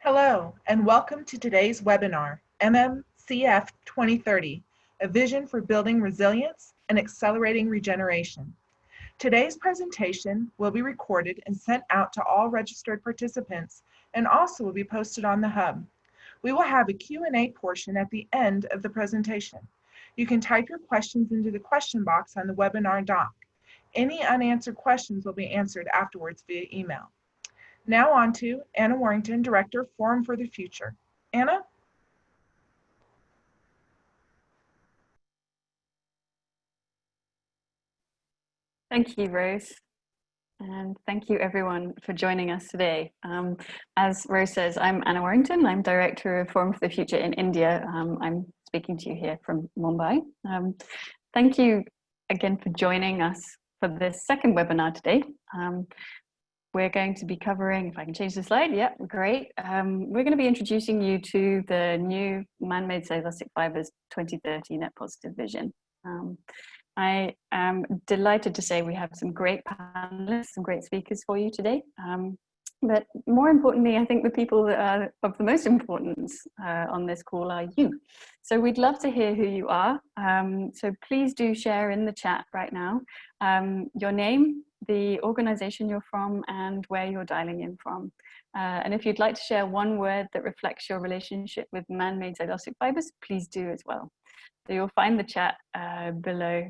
Hello, and welcome to today's webinar, MMCF 2030, a vision for building resilience and accelerating regeneration. Today's presentation will be recorded and sent out to all registered participants and also will be posted on the Hub. We will have a Q&A portion at the end of the presentation. You can type your questions into the question box on the webinar doc. Any unanswered questions will be answered afterwards via email. Now on to Anna Warrington, Director of Forum for the Future. Anna? Thank you, Rose. And thank you everyone for joining us today. As Rose says, I'm Anna Warrington. I'm Director of Forum for the Future in India. I'm speaking to you here from Mumbai. Thank you again for joining us for this second webinar today. We're going to be covering, if I can change the slide, yeah, great. We're going to be introducing you to the new man-made cellulosic fibres 2030 net positive vision. I am delighted to say we have some great panelists, some great speakers for you today. But more importantly, I think the people that are of the most importance on this call are you. So we'd love to hear who you are. So please do share in the chat right now your name, the organization you're from, and where you're dialing in from. And if you'd like to share one word that reflects your relationship with man-made cellulosic fibres, please do as well. So you'll find the chat below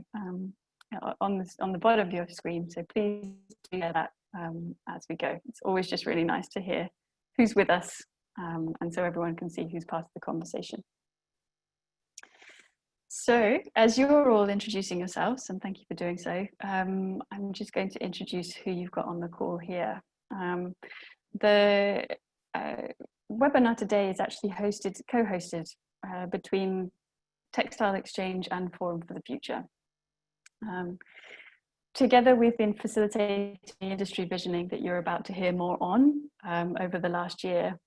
on the bottom of your screen. So please do that as we go. It's always just really nice to hear who's with us, and so everyone can see who's part of the conversation. So as you're all introducing yourselves, and thank you for doing so, I'm just going to introduce who you've got on the call here. The webinar today is actually co-hosted between Textile Exchange and Forum for the Future. Together we've been facilitating the industry visioning that you're about to hear more on over the last year.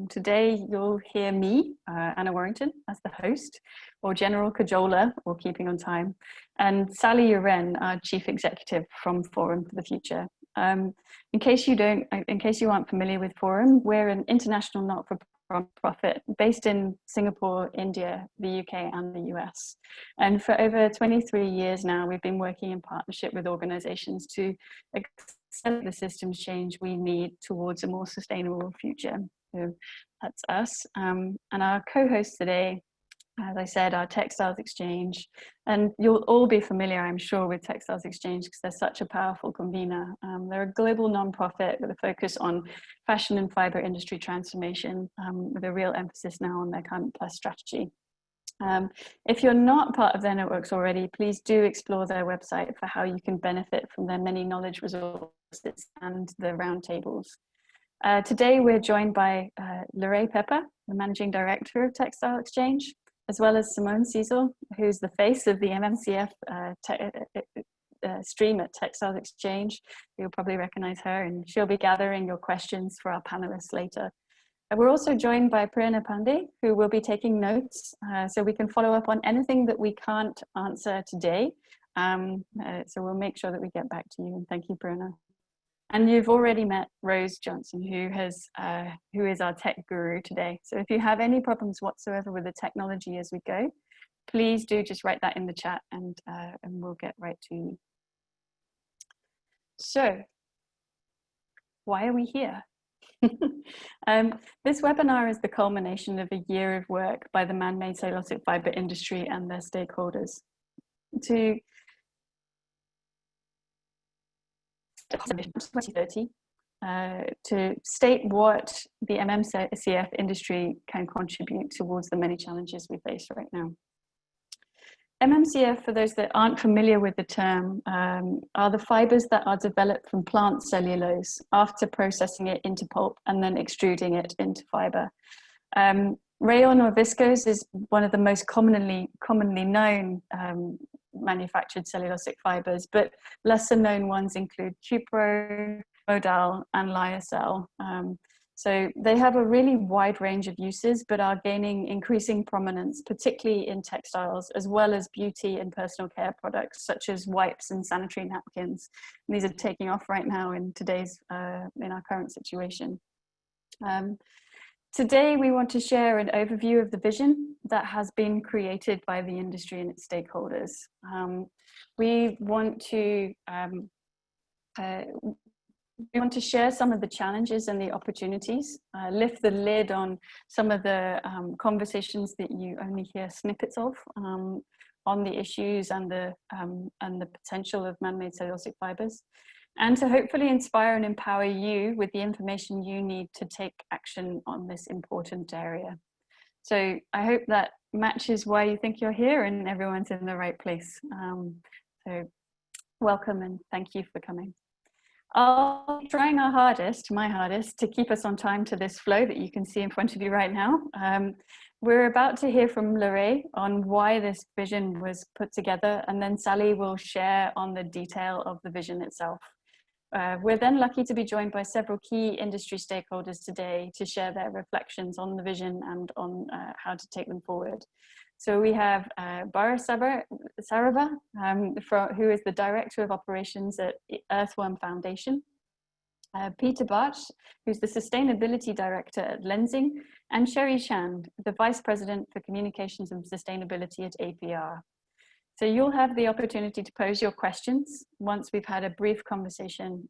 Today you'll hear me, Anna Warrington, as the host, or General Cajoler, or Keeping on Time, and Sally Uren, our Chief Executive from Forum for the Future. In case you aren't familiar with Forum, we're an international not-for-profit based in Singapore, India, the UK, and the US. And for over 23 years now, we've been working in partnership with organizations to accelerate the systems change we need towards a more sustainable future. So that's us. And our co-hosts today, as I said, are Textiles Exchange. And you'll all be familiar, I'm sure, with Textiles Exchange because they're such a powerful convener. They're a global nonprofit with a focus on fashion and fiber industry transformation, with a real emphasis now on their Climate Plus strategy. If you're not part of their networks already, please do explore their website for how you can benefit from their many knowledge resources and the roundtables. Today we're joined by Lorraine Pepper, the Managing Director of Textile Exchange, as well as Simone Cecil, who's the face of the MMCF stream at Textile Exchange. You'll probably recognize her, and she'll be gathering your questions for our panelists later. We're also joined by Prerna Pandey, who will be taking notes, so we can follow up on anything that we can't answer today. So we'll make sure that we get back to you, and thank you, Prerna. And you've already met Rose Johnson, who is our tech guru today. So if you have any problems whatsoever with the technology as we go, please do just write that in the chat, and we'll get right to you. So, why are we here? This webinar is the culmination of a year of work by the man-made cellulosic fibre industry and their stakeholders to 2030 to state what the MMCF industry can contribute towards the many challenges we face right now. MMCF, for those that aren't familiar with the term, are the fibres that are developed from plant cellulose after processing it into pulp and then extruding it into fibre. Rayon or viscose is one of the most commonly known manufactured cellulosic fibres, but lesser known ones include cupro, modal, and lyocell. So they have a really wide range of uses, but are gaining increasing prominence, particularly in textiles, as well as beauty and personal care products, such as wipes and sanitary napkins. And these are taking off right now in today's, in our current situation. Today, we want to share an overview of the vision that has been created by the industry and its stakeholders. We want to share some of the challenges and the opportunities, lift the lid on some of the conversations that you only hear snippets of on the issues and the potential of man-made cellulosic fibres, and to hopefully inspire and empower you with the information you need to take action on this important area. So I hope that matches why you think you're here and everyone's in the right place. So welcome and thank you for coming. I'll be trying our hardest, my hardest, to keep us on time to this flow that you can see in front of you right now. We're about to hear from Lorraine on why this vision was put together, and then Sally will share on the detail of the vision itself. We're then lucky to be joined by several key industry stakeholders today to share their reflections on the vision and on how to take them forward. So we have Bara Sarava, who is the Director of Operations at Earthworm Foundation, Peter Bartsch, who's the Sustainability Director at Lenzing, and Sherry Shand, the Vice President for Communications and Sustainability at APR. So you'll have the opportunity to pose your questions once we've had a brief conversation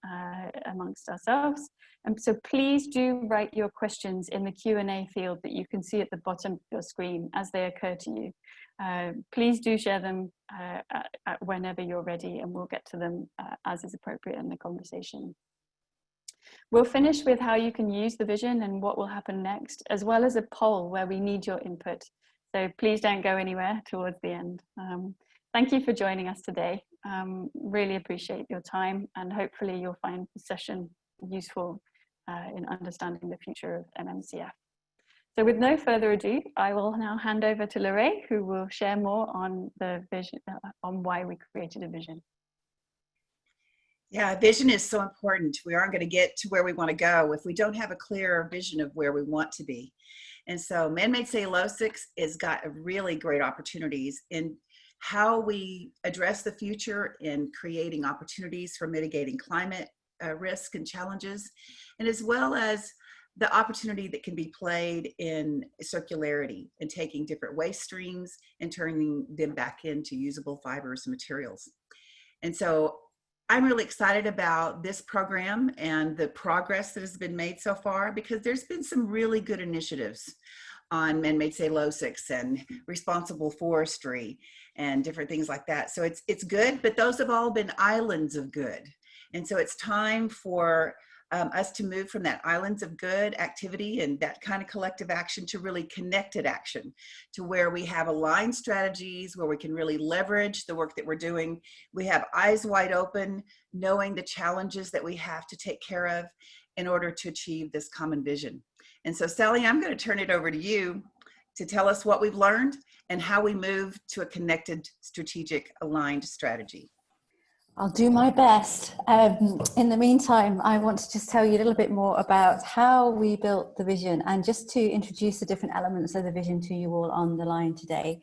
amongst ourselves. So please do write your questions in the Q&A field that you can see at the bottom of your screen as they occur to you. Please do share them whenever you're ready, and we'll get to them as is appropriate in the conversation. We'll finish with how you can use the vision and what will happen next, as well as a poll where we need your input. So please don't go anywhere towards the end. Thank you for joining us today. Really appreciate your time, and hopefully you'll find the session useful in understanding the future of MMCF. So with no further ado, I will now hand over to Lorraine, who will share more on the vision, on why we created a vision. Yeah, vision is so important. We aren't going to get to where we want to go if we don't have a clear vision of where we want to be. And so man-made cellulosics has got really great opportunities in how we address the future in creating opportunities for mitigating climate risk and challenges, and as well as the opportunity that can be played in circularity and taking different waste streams and turning them back into usable fibers and materials. And so I'm really excited about this program and the progress that has been made so far, because there's been some really good initiatives on man-made cellulosics and responsible forestry and different things like that. So it's good, but those have all been islands of good. And so it's time for us to move from that islands of good activity and that kind of collective action to really connected action, to where we have aligned strategies, where we can really leverage the work that we're doing. We have eyes wide open, knowing the challenges that we have to take care of in order to achieve this common vision. And so Sally, I'm going to turn it over to you to tell us what we've learned and how we move to a connected, strategic, aligned strategy. I'll do my best. In the meantime, I want to just tell you a little bit more about how we built the vision, and just to introduce the different elements of the vision to you all on the line today.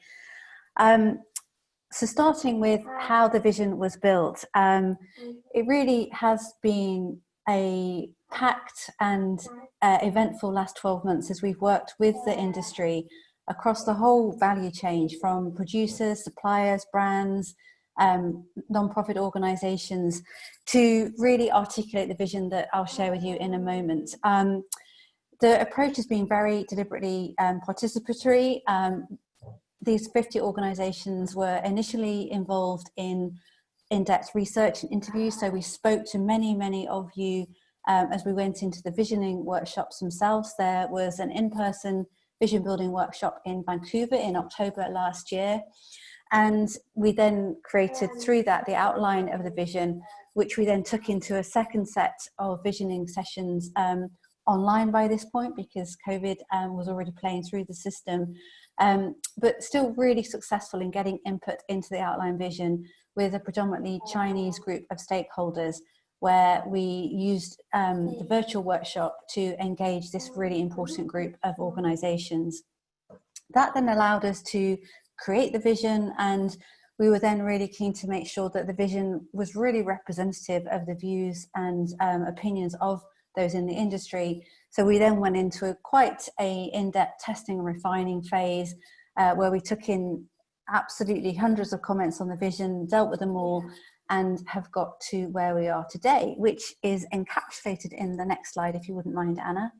So starting with how the vision was built, it really has been a packed and eventful last 12 months as we've worked with the industry across the whole value chain, from producers, suppliers, brands, non-profit organisations, to really articulate the vision that I'll share with you in a moment. The approach has been very deliberately participatory. These 50 organisations were initially involved in in-depth research and interviews, so we spoke to many of you as we went into the visioning workshops themselves. There was an in-person vision building workshop in Vancouver in October last year. And we then created through that the outline of the vision, which we then took into a second set of visioning sessions online by this point, because COVID was already playing through the system, but still really successful in getting input into the outline vision with a predominantly Chinese group of stakeholders, where we used the virtual workshop to engage this really important group of organisations. That then allowed us to create the vision, and we were then really keen to make sure that the vision was really representative of the views and opinions of those in the industry. So we then went into quite a in-depth testing and refining phase where we took in absolutely hundreds of comments on the vision, dealt with them all, and have got to where we are today, which is encapsulated in the next slide, if you wouldn't mind, Anna.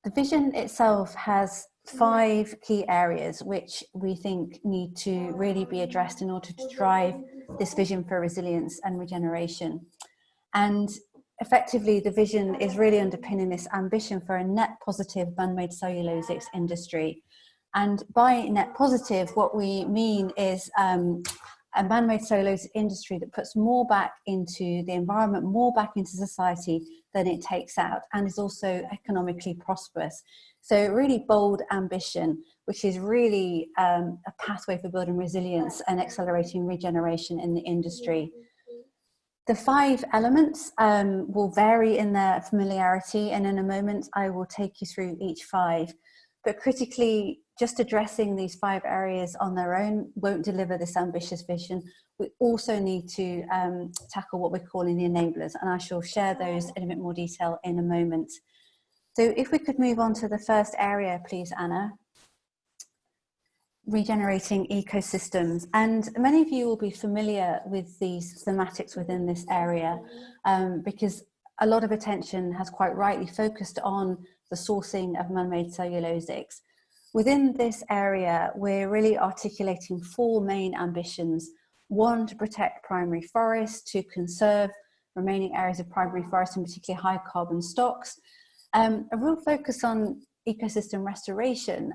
The vision itself has 5 key areas which we think need to really be addressed in order to drive this vision for resilience and regeneration. And effectively, the vision is really underpinning this ambition for a net positive man-made cellulosics industry. And by net positive, what we mean is a man-made cellulose industry that puts more back into the environment, more back into society than it takes out, and is also economically prosperous. So really bold ambition, which is really a pathway for building resilience and accelerating regeneration in the industry. The 5 elements will vary in their familiarity, and in a moment I will take you through each 5. But critically, just addressing these 5 areas on their own won't deliver this ambitious vision. We also need to tackle what we're calling the enablers, and I shall share those in a bit more detail in a moment. So if we could move on to the first area, please, Anna. Regenerating ecosystems. And many of you will be familiar with these thematics within this area because a lot of attention has quite rightly focused on the sourcing of man-made cellulosics. Within this area, we're really articulating 4 main ambitions. 1, to protect primary forests, to conserve remaining areas of primary forest, and particularly high carbon stocks. A real focus on ecosystem restoration.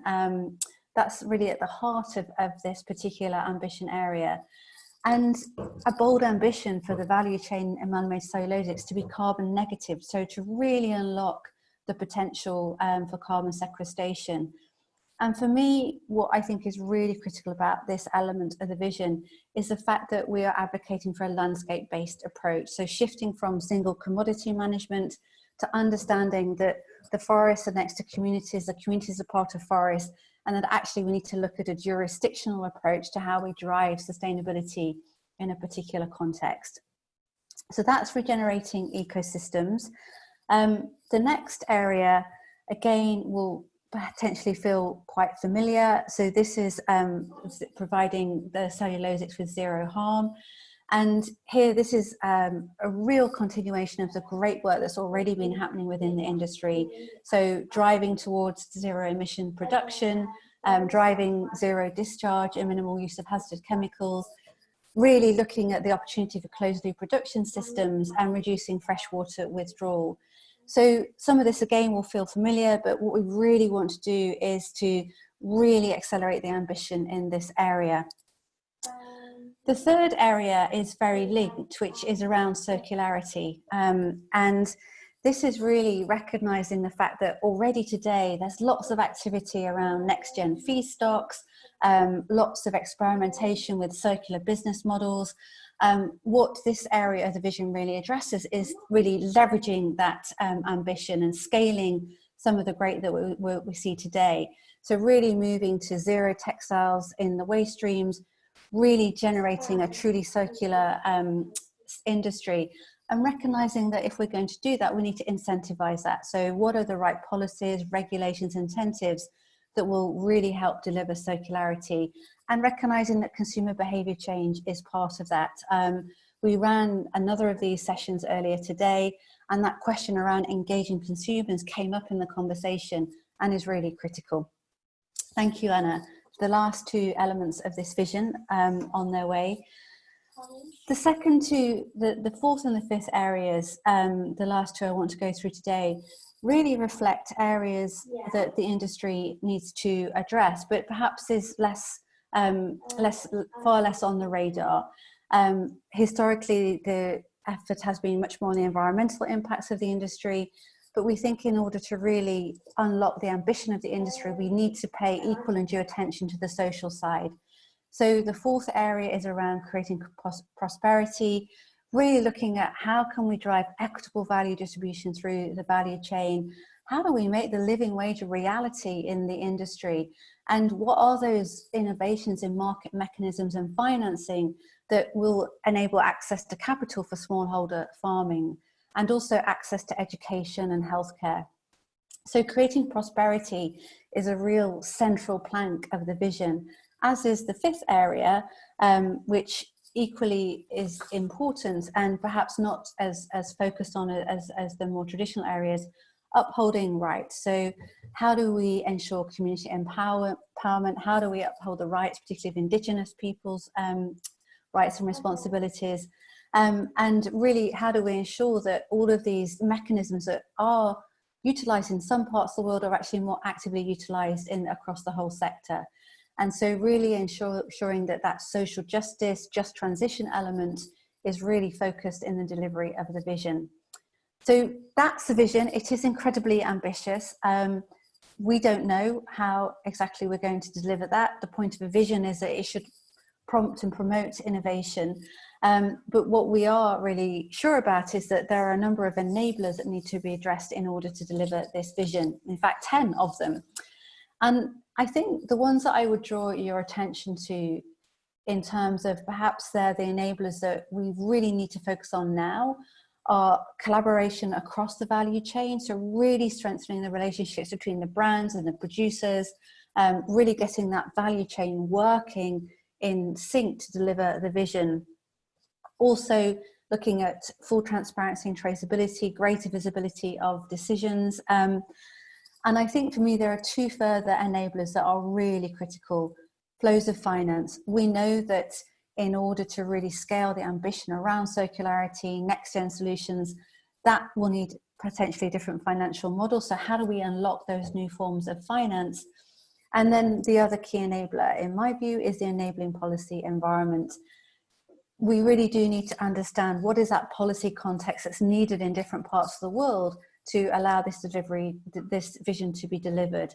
That's really at the heart of this particular ambition area. And a bold ambition for the value chain in man-made cellulosics to be carbon negative, so to really unlock the potential for carbon sequestration. And for me, what I think is really critical about this element of the vision is the fact that we are advocating for a landscape-based approach. So shifting from single commodity management to understanding that the forests are next to communities, the communities are part of forests, and that actually we need to look at a jurisdictional approach to how we drive sustainability in a particular context. So that's regenerating ecosystems. The next area, again, will potentially feel quite familiar. So this is providing the cellulosics with zero harm. And here, this is a real continuation of the great work that's already been happening within the industry. So driving towards zero emission production, driving zero discharge and minimal use of hazardous chemicals, really looking at the opportunity for closed loop production systems and reducing freshwater withdrawal. So some of this again will feel familiar, but what we really want to do is to really accelerate the ambition in this area. The third area is very linked, which is around circularity. And this is really recognising the fact that already today there's lots of activity around next-gen feedstocks, lots of experimentation with circular business models. What this area of the vision really addresses is really leveraging that ambition and scaling some of the great that we see today. So really moving to zero textiles in the waste streams, really generating a truly circular industry, and recognizing that if we're going to do that, we need to incentivize that. So what are the right policies, regulations, incentives that will really help deliver circularity, and recognizing that consumer behavior change is part of that. We ran another of these sessions earlier today, and that question around engaging consumers came up in the conversation and is really critical. Thank you, Anna. The last 2 elements of this vision on their way. The second 2, the 4th and the 5th areas, the last 2 I want to go through today, really reflect areas that the industry needs to address, but perhaps is far less on the radar. Historically, the effort has been much more on the environmental impacts of the industry, but we think in order to really unlock the ambition of the industry, we need to pay equal and due attention to the social side. So the 4th area is around creating prosperity, really looking at how can we drive equitable value distribution through the value chain. How do we make the living wage a reality in the industry? And what are those innovations in market mechanisms and financing that will enable access to capital for smallholder farming? and also access to education and healthcare. So creating prosperity is a real central plank of the vision, as is the fifth area, which equally is important and perhaps not as focused on as the more traditional areas, upholding rights. So how do we ensure community empowerment? How do we uphold the rights, particularly of Indigenous peoples' rights and responsibilities? And really, how do we ensure that all of these mechanisms that are utilised in some parts of the world are actually more actively utilised across the whole sector? And so really ensuring that that social justice, just transition element is really focused in the delivery of the vision. So that's the vision. It is incredibly ambitious. We don't know how exactly we're going to deliver that. The point of a vision is that it should prompt and promote innovation. But what we are really sure about is that there are a number of enablers that need to be addressed in order to deliver this vision. In fact, 10 of them. And I think the ones that I would draw your attention to in terms of perhaps they're the enablers that we really need to focus on now are collaboration across the value chain. So really strengthening the relationships between the brands and the producers, really getting that value chain working in sync to deliver the vision. Also looking at full transparency and traceability, greater visibility of decisions. And I think for me, there are two further enablers that are really critical. Flows of finance. We know that in order to really scale the ambition around circularity, next-gen solutions, that will need potentially a different financial model. So how do we unlock those new forms of finance? And then the other key enabler, in my view, is the enabling policy environment. We really do need to understand what is that policy context that's needed in different parts of the world to allow this delivery, this vision to be delivered.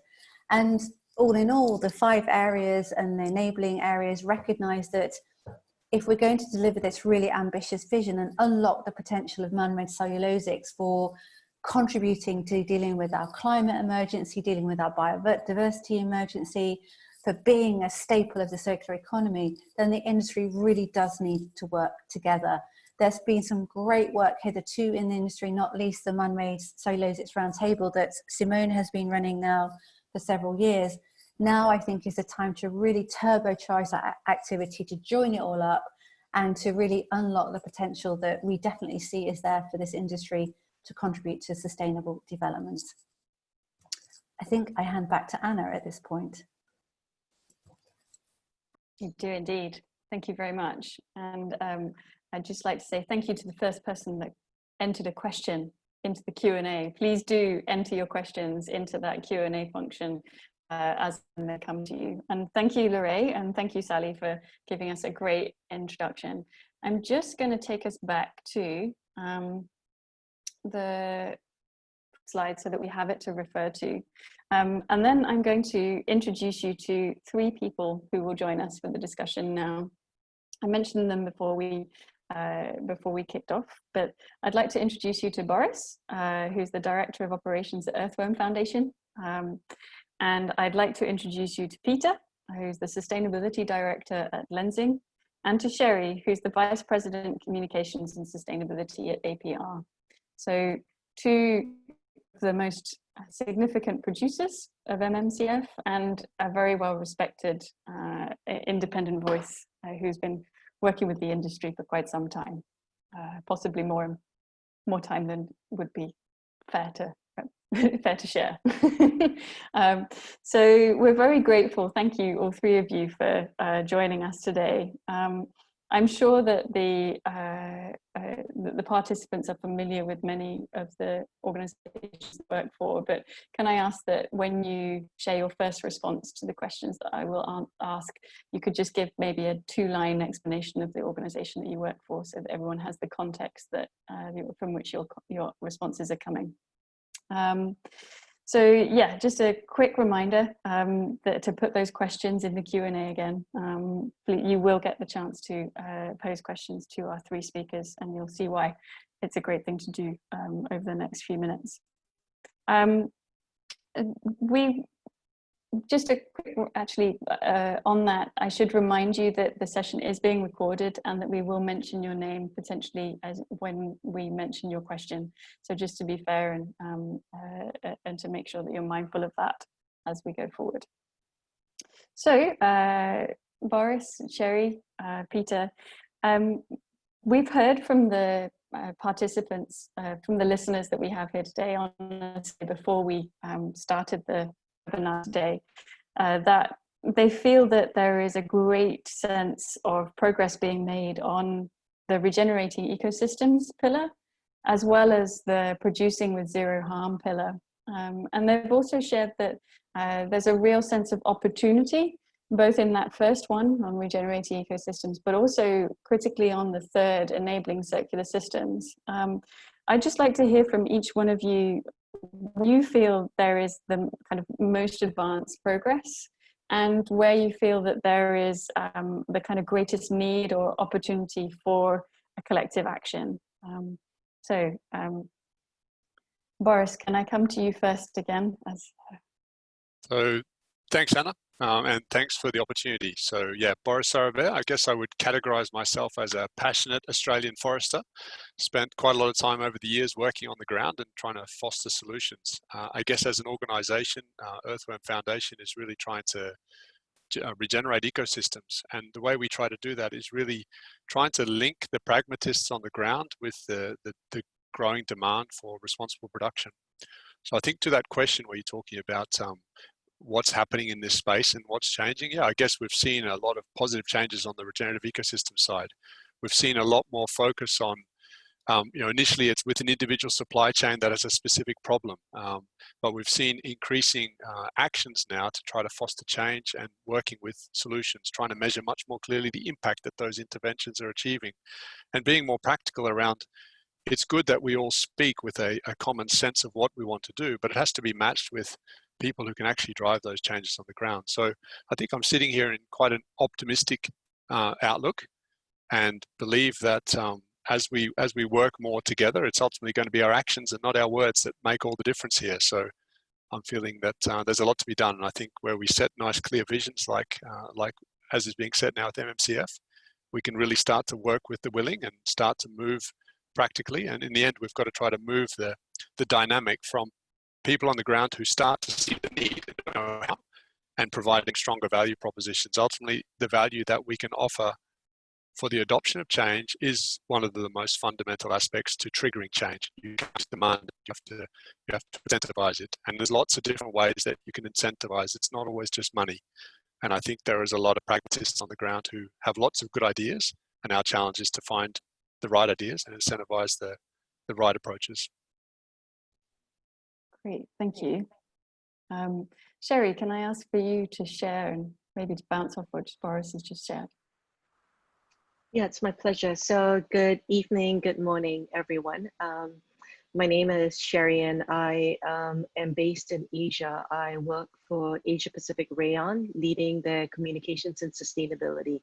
And all in all, the 5 areas and the enabling areas recognize that if we're going to deliver this really ambitious vision and unlock the potential of man-made cellulosics for contributing to dealing with our climate emergency, dealing with our biodiversity emergency, for being a staple of the circular economy, then the industry really does need to work together. There's been some great work hitherto in the industry, not least the man-made cellulosics roundtable that Simone has been running now for several years. Now I think is the time to really turbocharge that activity, to join it all up and to really unlock the potential that we definitely see is there for this industry to contribute to sustainable development. I think I hand back to Anna at this point. You do indeed. Thank you very much. And I'd just like to say thank you to the first person that entered a question into the Q&A. Please do enter your questions into that Q&A function as they come to you. And thank you, Lorraine, and thank you, Sally, for giving us a great introduction. I'm just going to take us back to the slide so that we have it to refer to. And then I'm going to introduce you to 3 people who will join us for the discussion now. I mentioned them before we kicked off, but I'd like to introduce you to Boris, who's the Director of Operations at Earthworm Foundation. And I'd like to introduce you to Peter, who's the Sustainability Director at Lenzing, and to Sherry, who's the Vice President Communications and Sustainability at APR. So 2 of the most significant producers of MMCF and a very well respected independent voice who's been working with the industry for quite some time, possibly more time than would be fair to share. So we're very grateful. Thank you, all 3 of you, for joining us today. I'm sure that the participants are familiar with many of the organizations they work for, but can I ask that when you share your first response to the questions that I will ask, you could just give maybe a 2-line explanation of the organization that you work for so that everyone has the context that from which your responses are coming. So yeah, just a quick reminder that to put those questions in the Q&A again. You will get the chance to pose questions to our 3 speakers, and you'll see why it's a great thing to do over the next few minutes. just a quick, actually, on that, I should remind you that the session is being recorded and that we will mention your name potentially as when we mention your question. So just to be fair and to make sure that you're mindful of that as we go forward. So Boris, Sherry, Peter, we've heard from the participants, from the listeners that we have here today, honestly, before we started the webinar today, that they feel that there is a great sense of progress being made on the regenerating ecosystems pillar, as well as the producing with zero harm pillar. And they've also shared that there's a real sense of opportunity, both in that first one on regenerating ecosystems, but also critically on the third, enabling circular systems. I'd just like to hear from each one of you, you feel there is the kind of most advanced progress and where you feel that there is the kind of greatest need or opportunity for a collective action. Boris, can I come to you first again? So thanks, Anna, and thanks for the opportunity. So yeah, Boris Sarabert, I guess I would categorize myself as a passionate Australian forester. Spent quite a lot of time over the years working on the ground and trying to foster solutions. I guess as an organization, Earthworm Foundation is really trying to regenerate ecosystems. And the way we try to do that is really trying to link the pragmatists on the ground with the growing demand for responsible production. So I think to that question where you're talking about what's happening in this space and what's changing, yeah, I guess we've seen a lot of positive changes on the regenerative ecosystem side. We've seen a lot more focus on, initially it's with an individual supply chain that has a specific problem, but we've seen increasing actions now to try to foster change and working with solutions, trying to measure much more clearly the impact that those interventions are achieving and being more practical around. It's good that we all speak with a common sense of what we want to do, but it has to be matched with people who can actually drive those changes on the ground. So I think I'm sitting here in quite an optimistic outlook and believe that as we work more together, it's ultimately going to be our actions and not our words that make all the difference here. So I'm feeling that there's a lot to be done. And I think where we set nice, clear visions like as is being set now with MMCF, we can really start to work with the willing and start to move practically. And in the end, we've got to try to move the dynamic from people on the ground who start to see the need and providing stronger value propositions. Ultimately, the value that we can offer for the adoption of change is one of the most fundamental aspects to triggering change. You can't demand it, you have to incentivize it. And there's lots of different ways that you can incentivize. It's not always just money. And I think there is a lot of pragmatists on the ground who have lots of good ideas, and our challenge is to find the right ideas and incentivize the right approaches. Great, thank you. Sherry, can I ask for you to share and maybe to bounce off what Boris has just shared? Yeah, it's my pleasure. So good evening, good morning, everyone. My name is Sherry and I am based in Asia. I work for Asia Pacific Rayon, leading their communications and sustainability.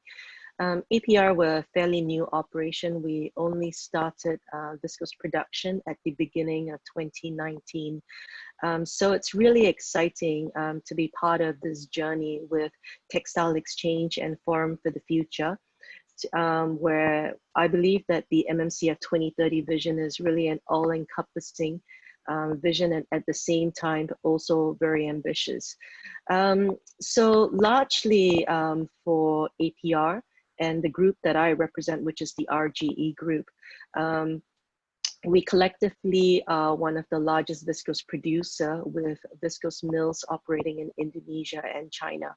APR were a fairly new operation. We only started viscose production at the beginning of 2019. So it's really exciting to be part of this journey with Textile Exchange and Forum for the Future, where I believe that the MMCF 2030 vision is really an all-encompassing vision and at the same time also very ambitious. So largely for APR, and the group that I represent, which is the RGE group, we collectively are one of the largest viscose producer with viscose mills operating in Indonesia and China,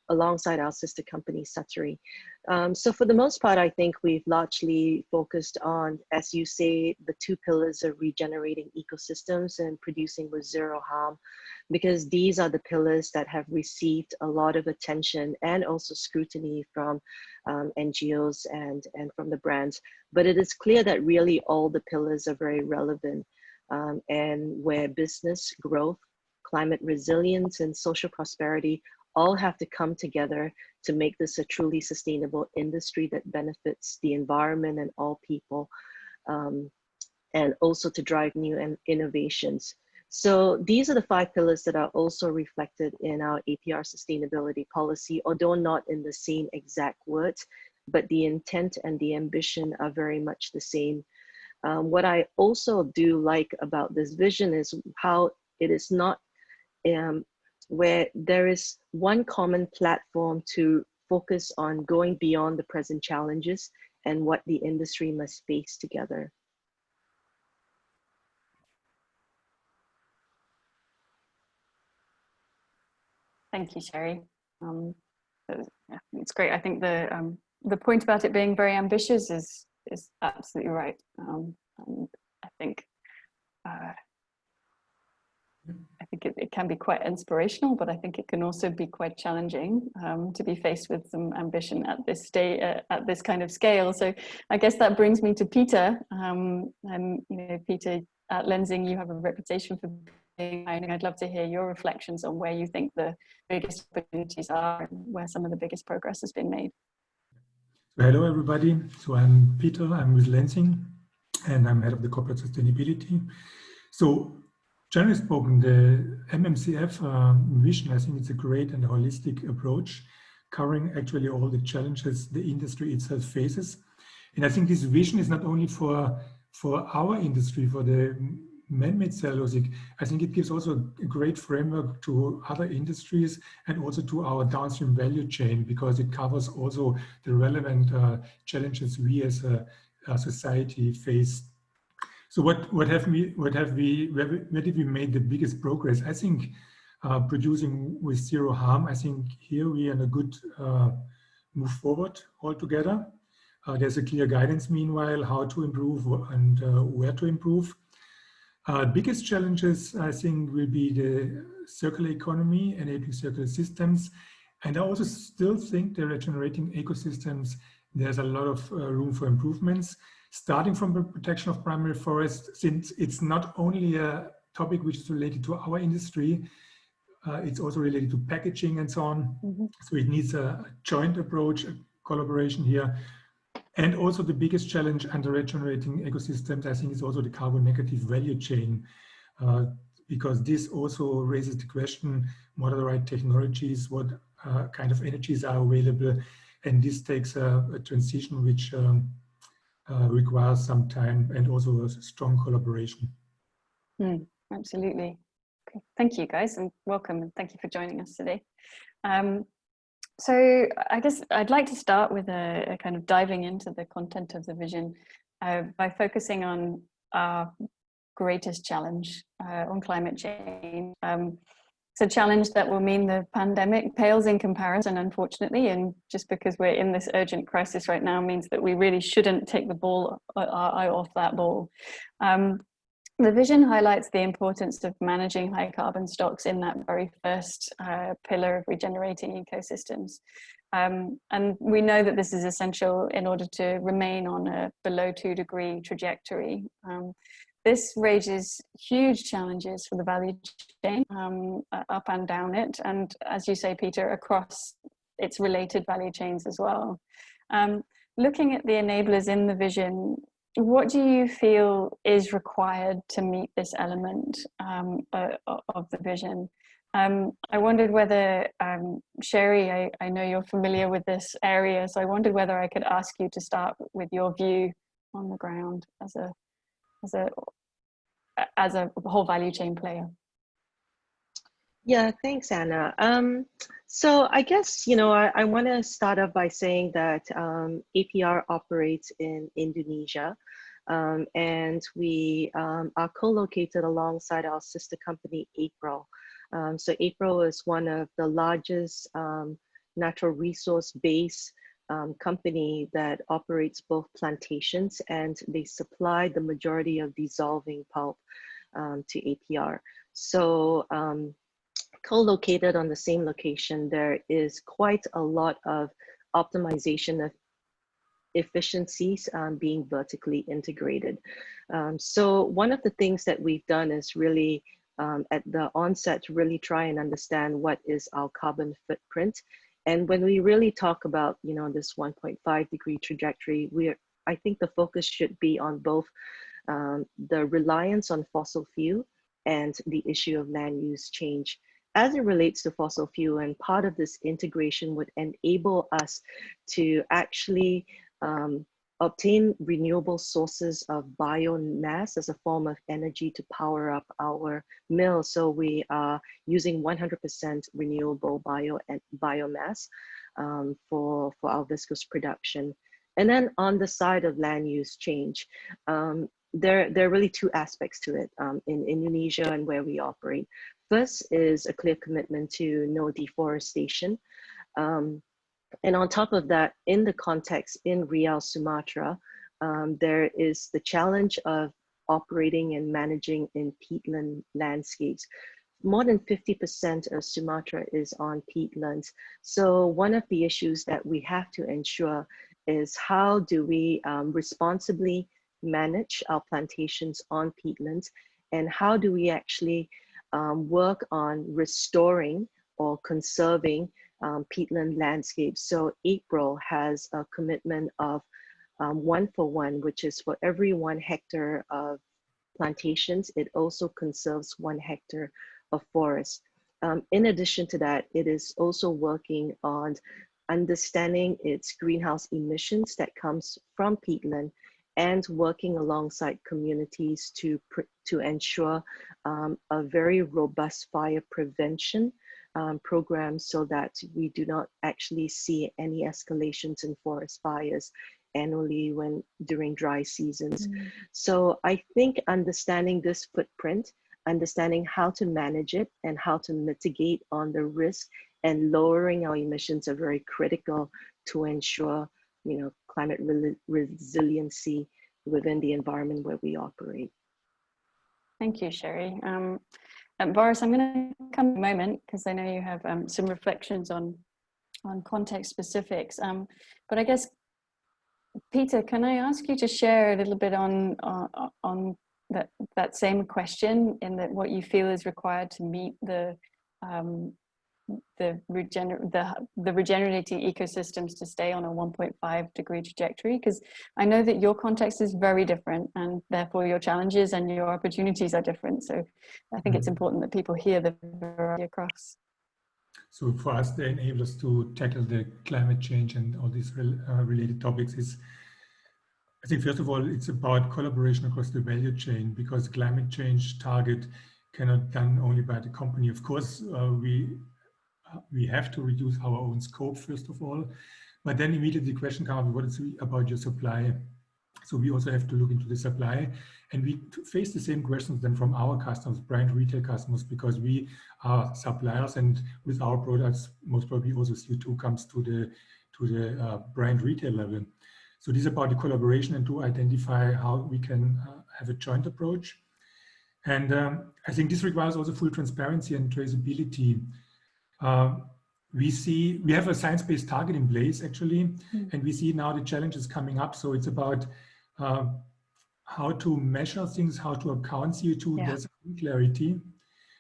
alongside our sister company, Saturi. So for the most part, I think we've largely focused on, as you say, the two pillars of regenerating ecosystems and producing with zero harm, because these are the pillars that have received a lot of attention and also scrutiny from NGOs and from the brands. But it is clear that really all the pillars are very relevant, and where business growth, climate resilience, and social prosperity all have to come together to make this a truly sustainable industry that benefits the environment and all people, and also to drive new innovations. So these are the 5 pillars that are also reflected in our APR sustainability policy, although not in the same exact words, but the intent and the ambition are very much the same. What I also do like about this vision is how it is not where there is one common platform to focus on going beyond the present challenges and what the industry must face together. Thank you, Sherry. Yeah, it's great. I think the point about it being very ambitious is absolutely right. And I think it can be quite inspirational, but I think it can also be quite challenging to be faced with some ambition at this at this kind of scale. So I guess that brings me to Peter. And Peter, at Lensing, you have a reputation for being pioneering. I'd love to hear your reflections on where you think the biggest opportunities are and where some of the biggest progress has been made. Hello, everybody. So I'm Peter. I'm with Lensing, and I'm head of the corporate sustainability. So generally spoken, the MMCF vision, I think it's a great and holistic approach, covering actually all the challenges the industry itself faces. And I think this vision is not only for our industry, for the man-made cellulosic. I think it gives also a great framework to other industries and also to our downstream value chain, because it covers also the relevant challenges we as a society face. So where did we make the biggest progress? I think producing with zero harm. I think here we are in a good move forward altogether. There's a clear guidance meanwhile how to improve and where to improve. Biggest challenges, I think, will be the circular economy, enabling circular systems. And I also still think the regenerating ecosystems, there's a lot of room for improvements, starting from the protection of primary forests, since it's not only a topic which is related to our industry, it's also related to packaging and so on. Mm-hmm. So it needs a joint approach, a collaboration here. And also the biggest challenge under regenerating ecosystems, I think, is also the carbon negative value chain, because this also raises the question, what are the right technologies, what kind of energies are available, and this takes a transition which requires some time and also a strong collaboration. Absolutely. Okay. Thank you, guys, and welcome, and thank you for joining us today. So I guess I'd like to start with a kind of diving into the content of the vision by focusing on our greatest challenge on climate change. It's a challenge that will mean the pandemic pales in comparison, unfortunately, and just because we're in this urgent crisis right now means that we really shouldn't take our eye off that ball. The vision highlights the importance of managing high carbon stocks in that very first pillar of regenerating ecosystems. And we know that this is essential in order to remain on a below 2 degree trajectory. This raises huge challenges for the value chain, up and down it, and as you say, Peter, across its related value chains as well. Looking at the enablers in the vision, what do you feel is required to meet this element of the vision? I wondered whether, Sherry, I know you're familiar with this area, so I wondered whether I could ask you to start with your view on the ground as a whole value chain player. Yeah, thanks, Anna. So I guess, I want to start off by saying that APR operates in Indonesia, and we are co-located alongside our sister company, April. So April is one of the largest natural resource-based company that operates both plantations, and they supply the majority of dissolving pulp to APR. So co-located on the same location, there is quite a lot of optimization of efficiencies being vertically integrated. So one of the things that we've done is really at the onset to really try and understand what is our carbon footprint. And when we really talk about, this 1.5 degree trajectory, I think the focus should be on both the reliance on fossil fuel and the issue of land use change as it relates to fossil fuel. And part of this integration would enable us to actually obtain renewable sources of biomass as a form of energy to power up our mills. So we are using 100% renewable biomass for our viscose production. And then on the side of land use change, there are really two aspects to it in Indonesia and where we operate. First is a clear commitment to no deforestation. And on top of that, in the context in Riau, Sumatra, there is the challenge of operating and managing in peatland landscapes. More than 50% of Sumatra is on peatlands. So one of the issues that we have to ensure is how do we responsibly manage our plantations on peatlands, and how do we actually work on restoring or conserving peatland landscapes. So April has a commitment of 1 for 1, which is for every 1 hectare of plantations, it also conserves 1 hectare of forest. In addition to that, it is also working on understanding its greenhouse emissions that comes from peatland, and working alongside communities to ensure a very robust fire prevention program, so that we do not actually see any escalations in forest fires annually during dry seasons. So I think understanding this footprint, understanding how to manage it and how to mitigate on the risk and lowering our emissions are very critical to ensure, climate resiliency within the environment where we operate. Thank you, Sherry. Boris, I'm going to come in a moment because I know you have some reflections on context specifics. But I guess, Peter, can I ask you to share a little bit on that same question, in that what you feel is required to meet the regenerating ecosystems to stay on a 1.5 degree trajectory? Because I know that your context is very different, and therefore your challenges and your opportunities are different. So I think it's important that people hear the variety across. So for us, the enablers to tackle the climate change and all these related topics is, I think, first of all, it's about collaboration across the value chain, because climate change target cannot done only by the company. Of course, we have to reduce our own scope, first of all, but then immediately the question comes, what is about your supply? So we also have to look into the supply, and we face the same questions then from our customers, brand retail customers, because we are suppliers, and with our products, most probably also CO2 comes to the brand retail level. So this is about the collaboration and to identify how we can have a joint approach. And I think this requires also full transparency and traceability. We have a science-based target in place, actually, and we see now the challenges coming up. So it's about how to measure things, how to account CO2. There's clarity.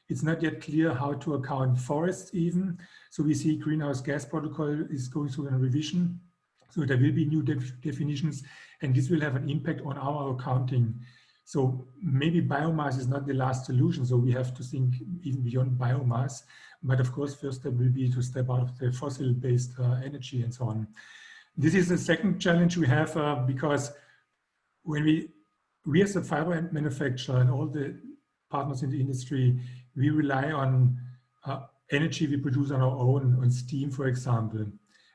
It's not yet clear how to account forests even. So we see greenhouse gas protocol is going through a revision. So there will be new definitions, and this will have an impact on our accounting. So maybe biomass is not the last solution. So we have to think even beyond biomass. But of course, first step will be to step out of the fossil-based energy and so on. This is the second challenge we have because when we as a fiber manufacturer and all the partners in the industry, we rely on energy we produce on our own, on steam, for example.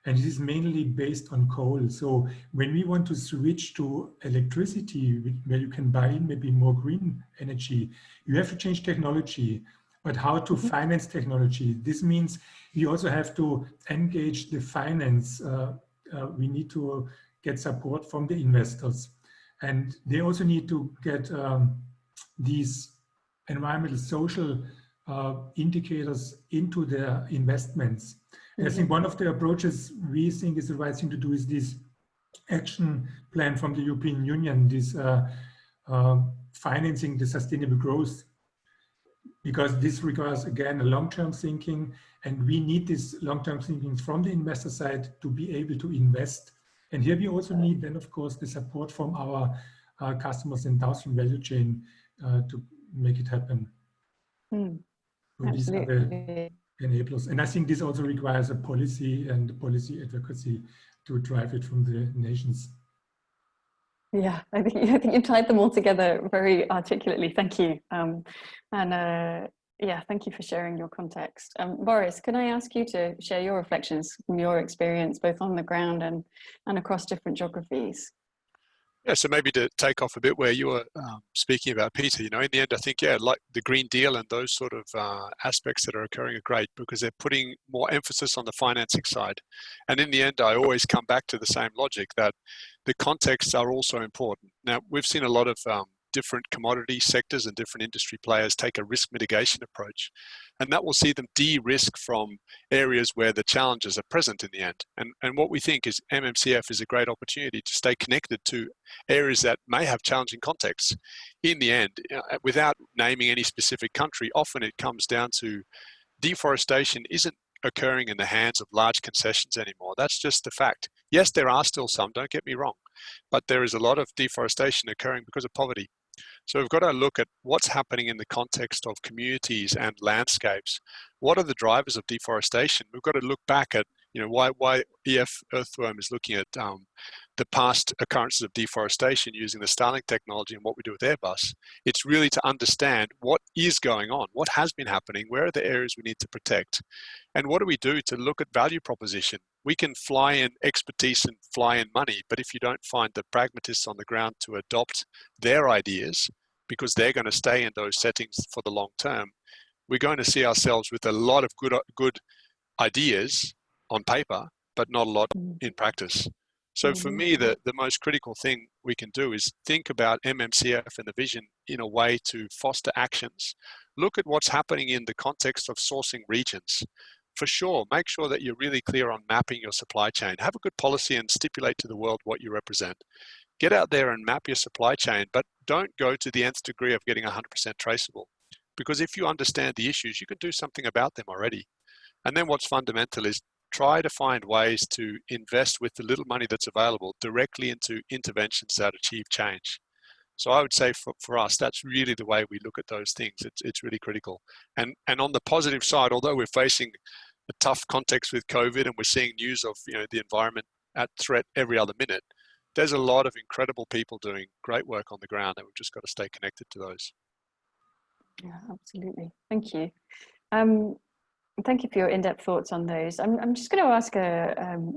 And this is mainly based on coal. So when we want to switch to electricity, where you can buy in maybe more green energy, you have to change technology. But how to finance technology? This means we also have to engage the finance. We need to get support from the investors. And they also need to get these environmental, social indicators into their investments. And I think one of the approaches we think is the right thing to do is this action plan from the European Union, this financing the sustainable growth, because this requires, again, a long-term thinking, and we need this long-term thinking from the investor side to be able to invest. And here we also need then, of course, the support from our customers and downstream value chain to make it happen. So these are the Absolutely. enablers. And I think this also requires a policy and policy advocacy to drive it from the nations. Yeah, I think you tied them all together very articulately. Thank you. Yeah, thank you for sharing your context. Boris, can I ask you to share your reflections from your experience, both on the ground and across different geographies? Yeah, so maybe to take off a bit where you were speaking about, Peter, you know, in the end, I think, yeah, like the Green Deal and those sort of aspects that are occurring are great because they're putting more emphasis on the financing side. And in the end, I always come back to the same logic that the contexts are also important. Now, we've seen a lot of different commodity sectors and different industry players take a risk mitigation approach. And that will see them de-risk from areas where the challenges are present in the end. And what we think is MMCF is a great opportunity to stay connected to areas that may have challenging contexts. In the end, without naming any specific country, often it comes down to deforestation isn't occurring in the hands of large concessions anymore. That's just the fact. Yes, there are still some, don't get me wrong, but there is a lot of deforestation occurring because of poverty. So we've got to look at what's happening in the context of communities and landscapes. What are the drivers of deforestation? We've got to look back at, you know, why EF Earthworm is looking at the past occurrences of deforestation using the Starlink technology and what we do with Airbus. It's really to understand what is going on, what has been happening, where are the areas we need to protect, and what do we do to look at value proposition. We can fly in expertise and fly in money, but if you don't find the pragmatists on the ground to adopt their ideas, because they're going to stay in those settings for the long term, we're going to see ourselves with a lot of good ideas on paper, but not a lot in practice. So for me, the most critical thing we can do is think about MMCF and the vision in a way to foster actions. Look at what's happening in the context of sourcing regions. For sure, make sure that you're really clear on mapping your supply chain. Have a good policy and stipulate to the world what you represent. Get out there and map your supply chain, but don't go to the nth degree of getting 100% traceable. Because if you understand the issues, you can do something about them already. And then what's fundamental is try to find ways to invest with the little money that's available directly into interventions that achieve change. So I would say for us, that's really the way we look at those things. It's really critical. And on the positive side, although we're facing a tough context with COVID and we're seeing news of, you know, the environment at threat every other minute, there's a lot of incredible people doing great work on the ground that we've just got to stay connected to those. Yeah, absolutely. Thank you. Thank you for your in-depth thoughts on those. I'm just going to ask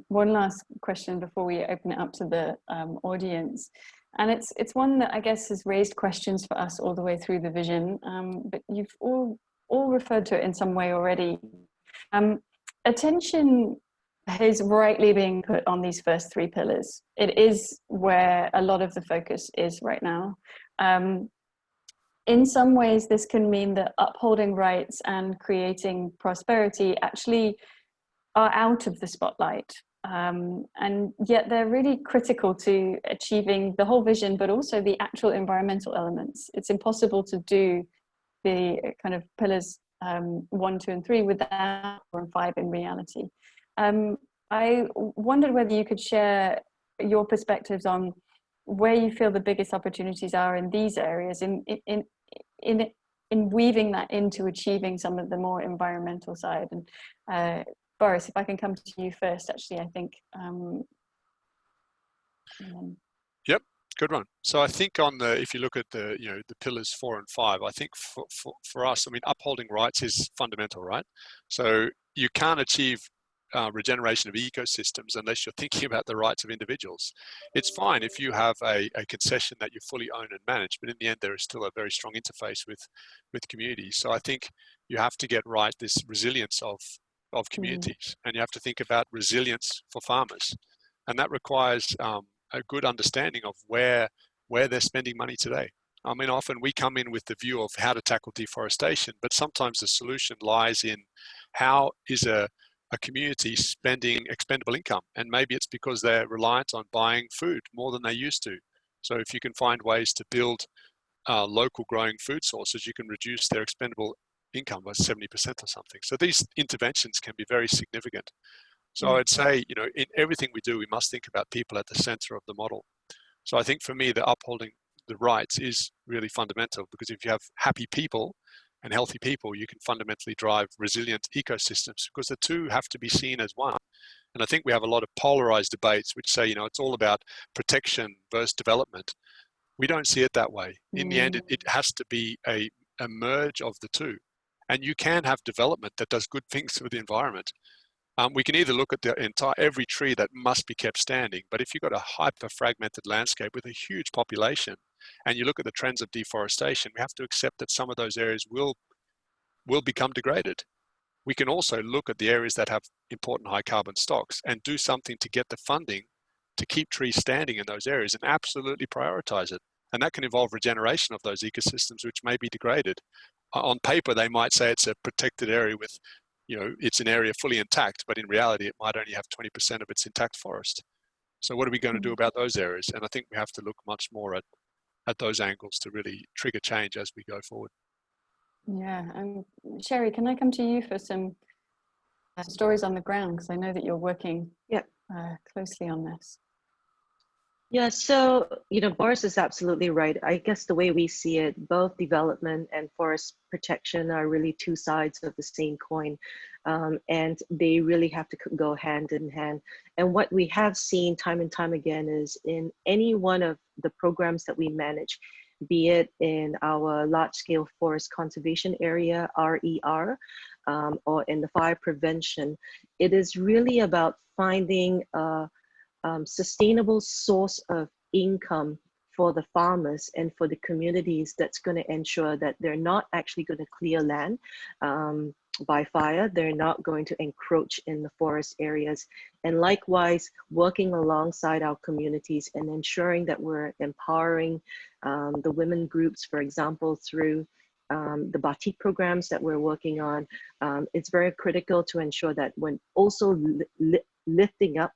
one last question before we open it up to the audience. And it's one that I guess has raised questions for us all the way through the vision, but you've all referred to it in some way already. Attention is rightly being put on these first three pillars. It is where a lot of the focus is right now. In some ways, this can mean that upholding rights and creating prosperity actually are out of the spotlight. And yet they're really critical to achieving the whole vision, but also the actual environmental elements. It's impossible to do the kind of pillars 1, 2, and 3 without 4 and 5 in reality. I wondered whether you could share your perspectives on where you feel the biggest opportunities are in these areas, in weaving that into achieving some of the more environmental side. And Boris, if I can come to you first, actually, I think. Yep, good one. So I think if you look at the pillars 4 and 5, I think for us, I mean, upholding rights is fundamental, right? So you can't achieve regeneration of ecosystems unless you're thinking about the rights of individuals. It's fine if you have a concession that you fully own and manage, but in the end, there is still a very strong interface with communities. So I think you have to get right this resilience of communities, and you have to think about resilience for farmers, and that requires a good understanding of where they're spending money today. I mean, often we come in with the view of how to tackle deforestation, but sometimes the solution lies in how is a community spending expendable income, and maybe it's because they're reliant on buying food more than they used to. So if you can find ways to build local growing food sources, you can reduce their expendable income by 70% or something. So these interventions can be very significant. So I'd say, in everything we do, we must think about people at the center of the model. So I think for me, the upholding the rights is really fundamental, because if you have happy people and healthy people, you can fundamentally drive resilient ecosystems, because the two have to be seen as one. And I think we have a lot of polarized debates which say, it's all about protection versus development. We don't see it that way. In the end, it has to be a merge of the two. And you can have development that does good things for the environment. We can either look at every tree that must be kept standing, but if you've got a hyper-fragmented landscape with a huge population, and you look at the trends of deforestation, we have to accept that some of those areas will become degraded. We can also look at the areas that have important high carbon stocks and do something to get the funding to keep trees standing in those areas and absolutely prioritize it. And that can involve regeneration of those ecosystems, which may be degraded. On paper, they might say it's a protected area with, it's an area fully intact, but in reality, it might only have 20% of its intact forest. So what are we going to do about those areas? And I think we have to look much more at those angles to really trigger change as we go forward. Yeah, and Sherry, can I come to you for some stories on the ground? Because I know that you're working closely on this. Yeah, so, Boris is absolutely right. I guess the way we see it, both development and forest protection are really two sides of the same coin. And they really have to go hand in hand. And what we have seen time and time again is in any one of the programs that we manage, be it in our large-scale forest conservation area, RER, or in the fire prevention, it is really about finding a sustainable source of income for the farmers and for the communities that's going to ensure that they're not actually going to clear land by fire. They're not going to encroach in the forest areas. And likewise, working alongside our communities and ensuring that we're empowering the women groups, for example, through the batik programs that we're working on. It's very critical to ensure that when also lifting up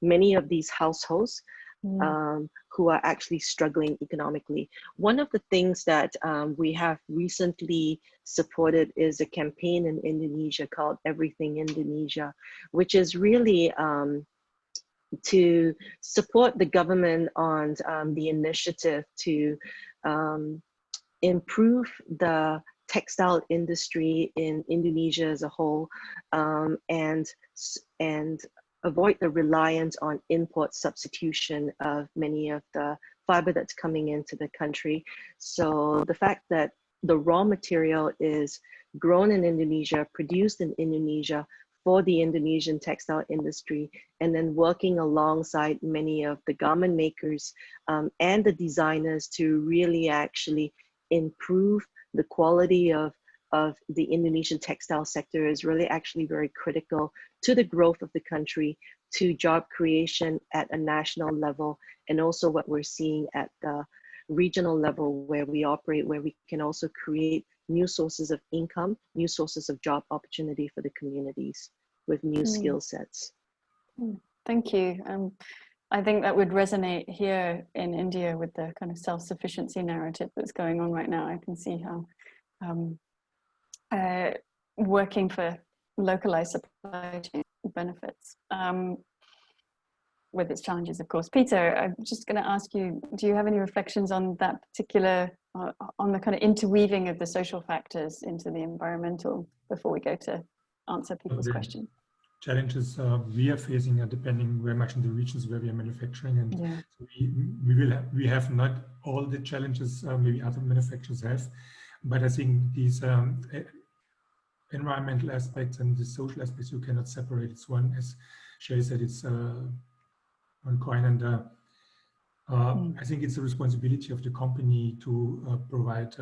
many of these households who are actually struggling economically. One of the things that we have recently supported is a campaign in Indonesia called Everything Indonesia, which is really to support the government on the initiative to improve the textile industry in Indonesia as a whole, and avoid the reliance on import substitution of many of the fiber that's coming into the country. So the fact that the raw material is grown in Indonesia, produced in Indonesia for the Indonesian textile industry, and then working alongside many of the garment makers and the designers to really actually improve the quality of the Indonesian textile sector is really actually very critical to the growth of the country, to job creation at a national level, and also what we're seeing at the regional level where we operate, where we can also create new sources of income, new sources of job opportunity for the communities with new skill sets. Thank you. I think that would resonate here in India with the kind of self-sufficiency narrative that's going on right now. I can see how working for localized supply chain benefits with its challenges, of course. Peter, I'm just going to ask you, do you have any reflections on that particular, on the kind of interweaving of the social factors into the environmental before we go to answer people's questions? Challenges we are facing are depending very much on the regions where we are manufacturing, and so we have not all the challenges maybe other manufacturers have, but I think these environmental aspects and the social aspects you cannot separate. It's one, as Shay said, it's one coin, and I think it's a responsibility of the company to provide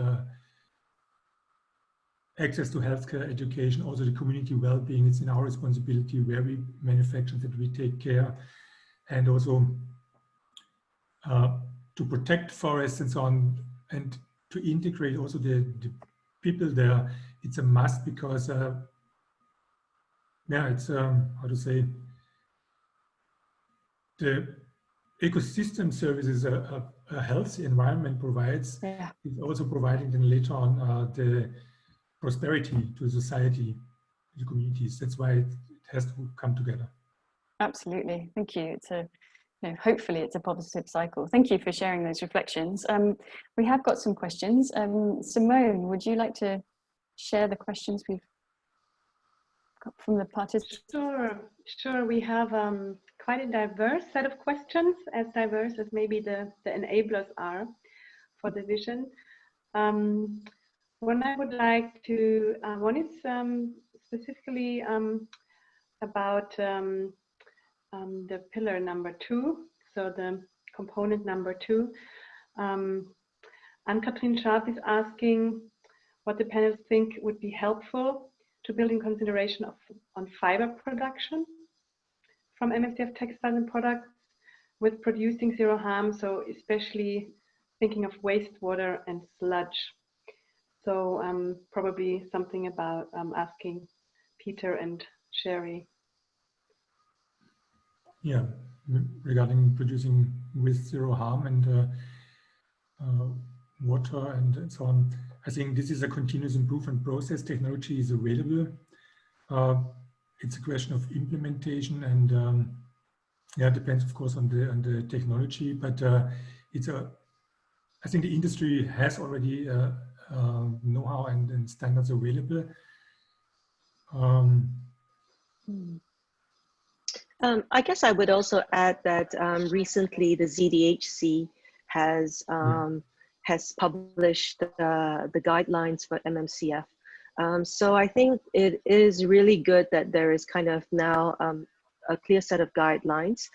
access to healthcare, education, also the community well-being. It's in our responsibility where we manufacture that we take care, and also to protect forests and so on, and to integrate also the people there. It's a must because it's how to say, the ecosystem services a healthy environment provides. It's also providing then later on the prosperity to society, to the communities. That's why it has to come together. Absolutely, thank you. It's a, hopefully it's a positive cycle. Thank you for sharing those reflections. We have got some questions. Simone, would you like to share the questions we've got from the participants? Sure. We have quite a diverse set of questions, as diverse as maybe the enablers are for the vision. One I would like to, one is specifically about the pillar number 2, so the component number 2. Ann-Kathrin Scharf is asking what the panelists think would be helpful to build in consideration on fiber production from MMCF textiles and products with producing zero harm, so especially thinking of wastewater and sludge. So probably something about asking Peter and Sherry. Yeah, regarding producing with zero harm and water and so on. I think this is a continuous improvement process. Technology is available. It's a question of implementation, and yeah, it depends, of course, on the technology. But it's a. I think the industry has already know-how and standards available. I guess I would also add that recently the ZDHC has published the guidelines for MMCF. So I think it is really good that there is kind of now a clear set of guidelines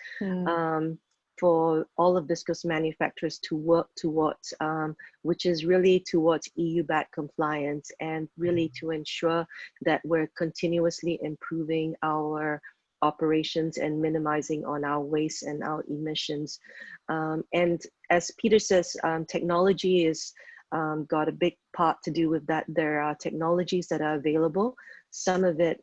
for all of viscose manufacturers to work towards, which is really towards EU-backed compliance, and really to ensure that we're continuously improving our operations and minimizing on our waste and our emissions. And as Peter says, technology is got a big part to do with that. There are technologies that are available. Some of it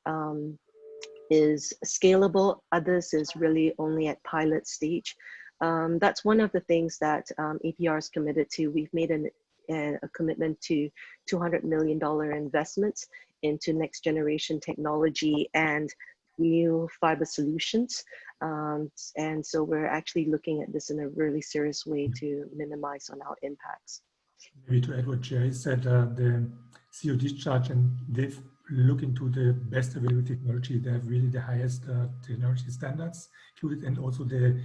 is scalable, others is really only at pilot stage. That's one of the things that APR is committed to. We've made a commitment to $200 million investments into next generation technology and new fiber solutions. And so we're actually looking at this in a really serious way to minimize on our impacts. Maybe to add what Jerry said, the CO discharge, and they've looked into the best available technology. They have really the highest technology standards included, and also the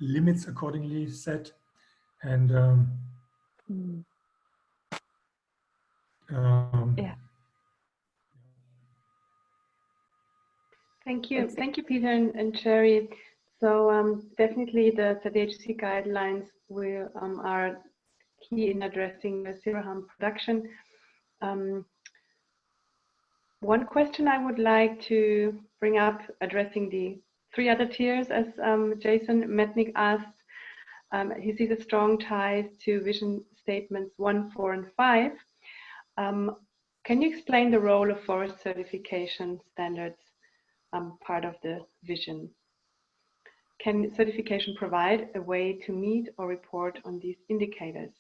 limits accordingly set. And yeah. Thank you, Peter and Sherry. So definitely the ZDHC guidelines are key in addressing the zero harm production. One question I would like to bring up, addressing the 3 other tiers, as Jason Metnick asked. He sees a strong tie to vision statements 1, 4, and 5. Can you explain the role of forest certification standards part of the vision? Can certification provide a way to meet or report on these indicators?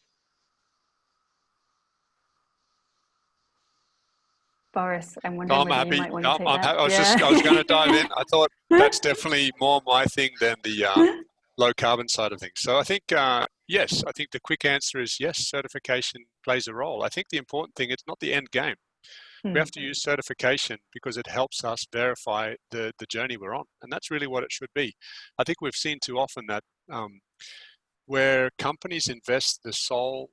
Boris, I'm wondering whether you might want to take that. I was going to dive in. I thought that's definitely more my thing than the low carbon side of things. So I think, yes, I think the quick answer is yes, certification plays a role. I think the important thing, it's not the end game. We have to use certification because it helps us verify the journey we're on. And that's really what it should be. I think we've seen too often that where companies invest the sole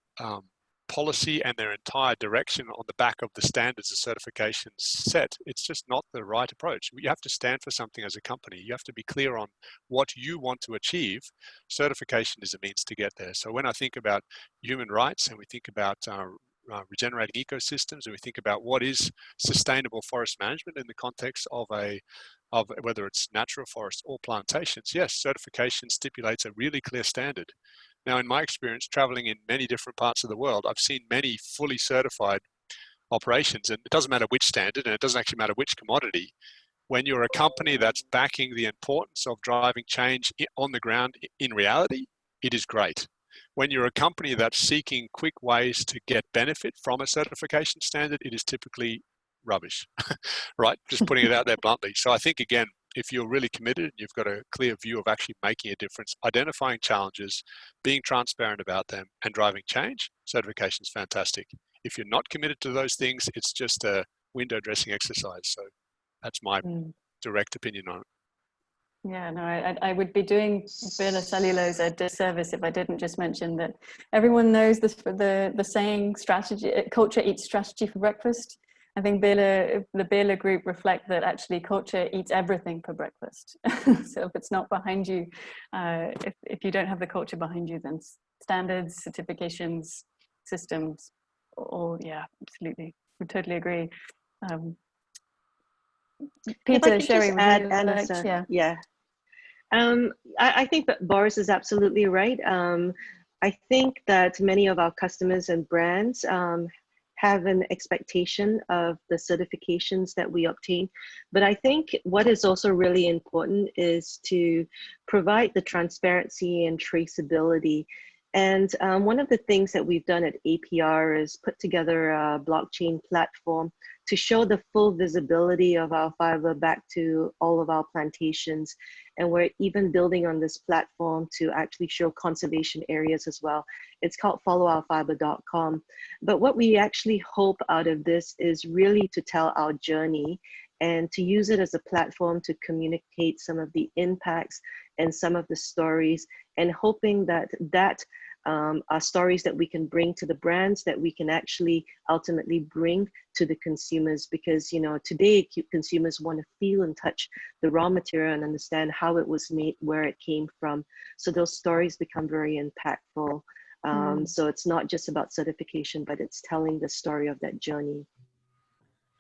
policy and their entire direction on the back of the standards the certifications set, it's just not the right approach. You have to stand for something as a company. You have to be clear on what you want to achieve. Certification is a means to get there. So when I think about human rights and we think about regenerating ecosystems, and we think about what is sustainable forest management in the context of whether it's natural forests or plantations, yes, certification stipulates a really clear standard. Now, in my experience, traveling in many different parts of the world, I've seen many fully certified operations, and it doesn't matter which standard, and it doesn't actually matter which commodity. When you're a company that's backing the importance of driving change on the ground in reality, it is great. When you're a company that's seeking quick ways to get benefit from a certification standard, it is typically rubbish, right? Just putting it out there bluntly. So I think, again, if you're really committed and you've got a clear view of actually making a difference, identifying challenges, being transparent about them, and driving change, certification is fantastic. if you're not committed to those things, it's just a window dressing exercise. So that's my direct opinion on it. Yeah, no, I would be doing Birla Cellulose a disservice if I didn't just mention that everyone knows this, the saying, strategy, culture eats strategy for breakfast. I think the Birla group reflect that actually culture eats everything for breakfast. So if it's not behind you, if you don't have the culture behind you, then standards, certifications, systems, all, yeah, absolutely, would totally agree. Peter, Sherry, would you like? Yeah. I think that Boris is absolutely right. I think that many of our customers and brands have an expectation of the certifications that we obtain. But I think what is also really important is to provide the transparency and traceability. And one of the things that we've done at APR is put together a blockchain platform to show the full visibility of our fiber back to all of our plantations. And we're even building on this platform to actually show conservation areas as well. It's called followourfiber.com. But what we actually hope out of this is really to tell our journey and to use it as a platform to communicate some of the impacts and some of the stories, and hoping that are stories that we can bring to the brands, that we can actually ultimately bring to the consumers, because today consumers want to feel and touch the raw material and understand how it was made, where it came from. So those stories become very impactful. So it's not just about certification, but it's telling the story of that journey.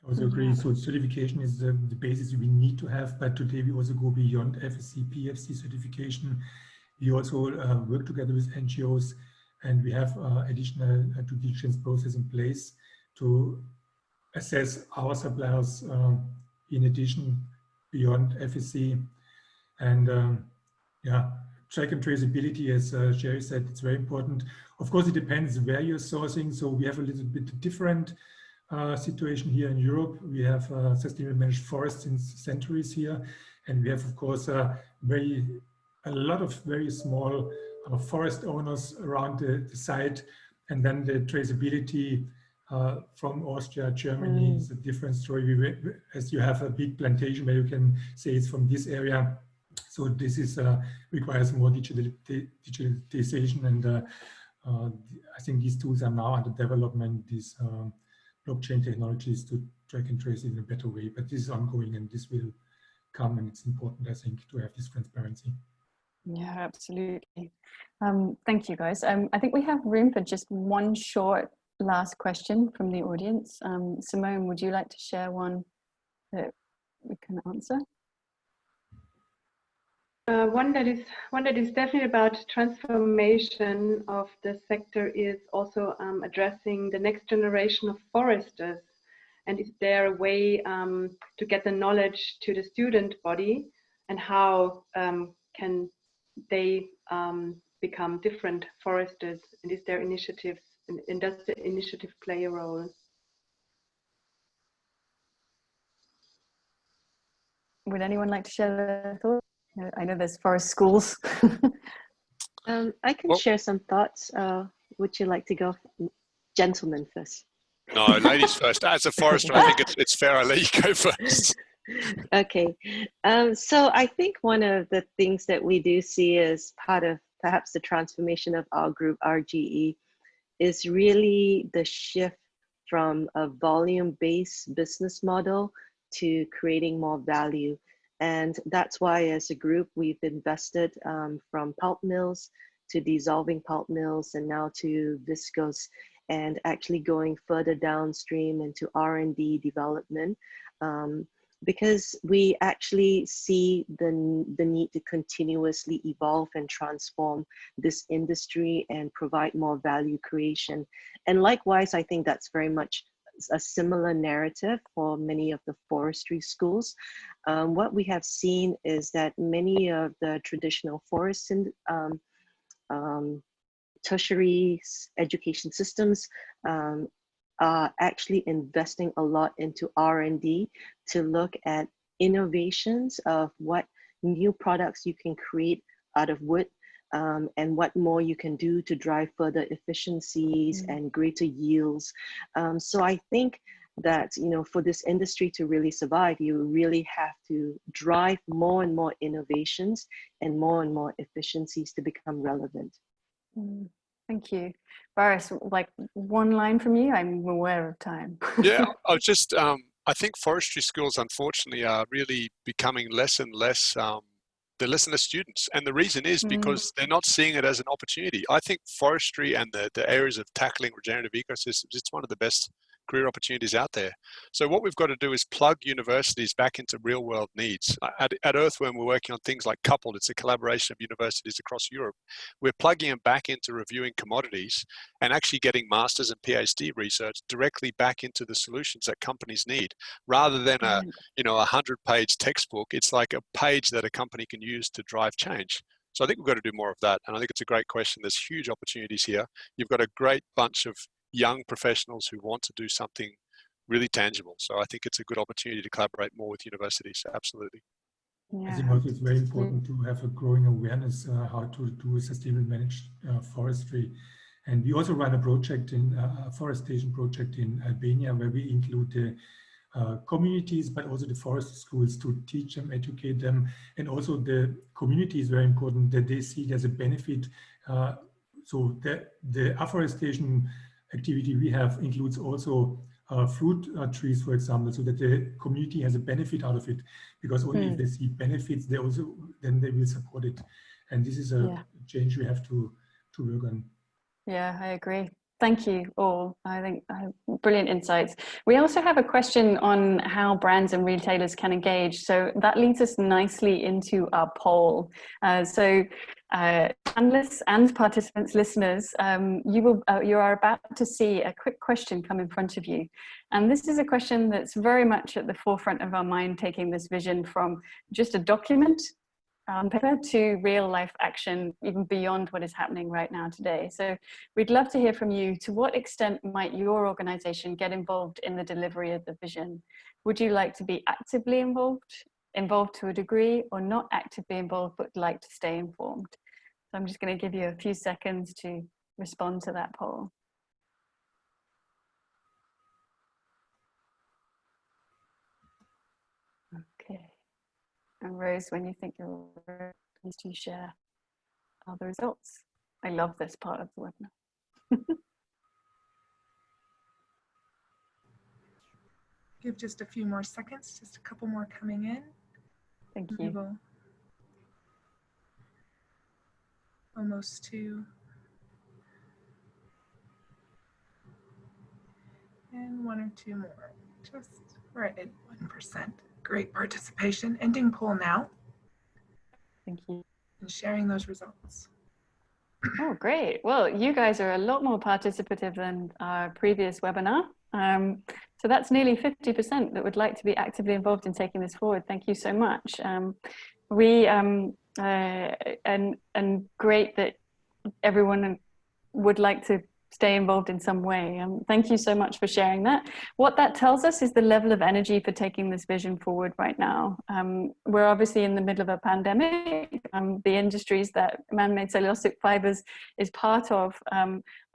I also agree. So certification is the basis we need to have, but today we also go beyond FSC, PFC certification. We also work together with NGOs, and we have additional due diligence process in place to assess our suppliers in addition beyond FSC. And yeah, track and traceability, as Sherry said, it's very important. Of course, it depends where you're sourcing. So we have a little bit different situation here in Europe. We have sustainably managed forests since centuries here, and we have, of course, a lot of very small forest owners around the site, and then the traceability from Austria, Germany is a different story. As you have a big plantation where you can say it's from this area, so this is requires more digitalization, and I think these tools are now under development. These blockchain technologies to track and trace it in a better way, but this is ongoing and this will come, and it's important, I think, to have this transparency. Yeah, absolutely. Thank you, guys. I think we have room for just one short last question from the audience. Simone, would you like to share one that we can answer? One that is definitely about transformation of the sector is also addressing the next generation of foresters. And is there a way to get the knowledge to the student body, and how can they become different foresters? And is there initiatives, and does the initiative play a role? Would anyone like to share their thoughts? I know there's forest schools. I can share some thoughts. Would you like to go? Gentlemen first. No, ladies first. As a forester, I think it's fair I let you go first. Okay. So I think one of the things that we do see as part of perhaps the transformation of our group, RGE, is really the shift from a volume-based business model to creating more value. And that's why, as a group, we've invested from pulp mills to dissolving pulp mills, and now to viscose, and actually going further downstream into R&D development, because we actually see the need to continuously evolve and transform this industry and provide more value creation. And likewise, I think that's very much a similar narrative for many of the forestry schools. What we have seen is that many of the traditional forest tertiary education systems are actually investing a lot into R&D to look at innovations of what new products you can create out of wood, and what more you can do to drive further efficiencies and greater yields. So I think that, you know, for this industry to really survive, you really have to drive more and more innovations and more efficiencies to become relevant. Thank you. Boris, like one line from you, I'm aware of time. Yeah, I was just, I think forestry schools, unfortunately, are really becoming less and less, they're less and less students. And the reason is because they're not seeing it as an opportunity. I think forestry and the areas of tackling regenerative ecosystems, it's one of the best career opportunities out there. So what we've got to do is plug universities back into real world needs. At Earthworm, we're working on things like Coupled. It's a collaboration of universities across Europe. We're plugging them back into reviewing commodities and actually getting masters and PhD research directly back into the solutions that companies need, rather than a 100-page textbook. It's like a page that a company can use to drive change. So I think we've got to do more of that. And I think it's a great question. There's huge opportunities here. You've got a great bunch of young professionals who want to do something really tangible. So I think it's a good opportunity to collaborate more with universities. Absolutely. I think also it's very important to have a growing awareness how to do sustainable managed forestry. And we also run a project a forestation project in Albania, where we include the communities, but also the forest schools, to teach them, educate them. And also the community is very important, that they see it as a benefit. So the afforestation activity we have includes also fruit trees, for example, so that the community has a benefit out of it, because only if they see benefits, then they will support it. And this is a change we have to work on. Yeah, I agree. Thank you all. I think brilliant insights. We also have a question on how brands and retailers can engage. So that leads us nicely into our poll. Panelists and participants, listeners, you are about to see a quick question come in front of you. And this is a question that's very much at the forefront of our mind, taking this vision from just a document on paper to real life action, even beyond what is happening right now today. So we'd love to hear from you. To what extent might your organization get involved in the delivery of the vision? Would you like to be actively involved to a degree, or not actively involved but like to stay informed? So I'm just going to give you a few seconds to respond to that poll. Okay. And Rose, when you think you're ready, please do share the results. I love this part of the webinar. Give just a few more seconds, just a couple more coming in. Thank you. Almost to. And one or two more. Just right at 1%. Great participation. Ending poll now. Thank you. And sharing those results. Oh, great. Well, you guys are a lot more participative than our previous webinar. So that's nearly 50% that would like to be actively involved in taking this forward. Thank you so much. And great that everyone would like to stay involved in some way. Thank you so much for sharing that. What that tells us is the level of energy for taking this vision forward right now. We're obviously in the middle of a pandemic. The industries that man-made cellulosic fibres is part of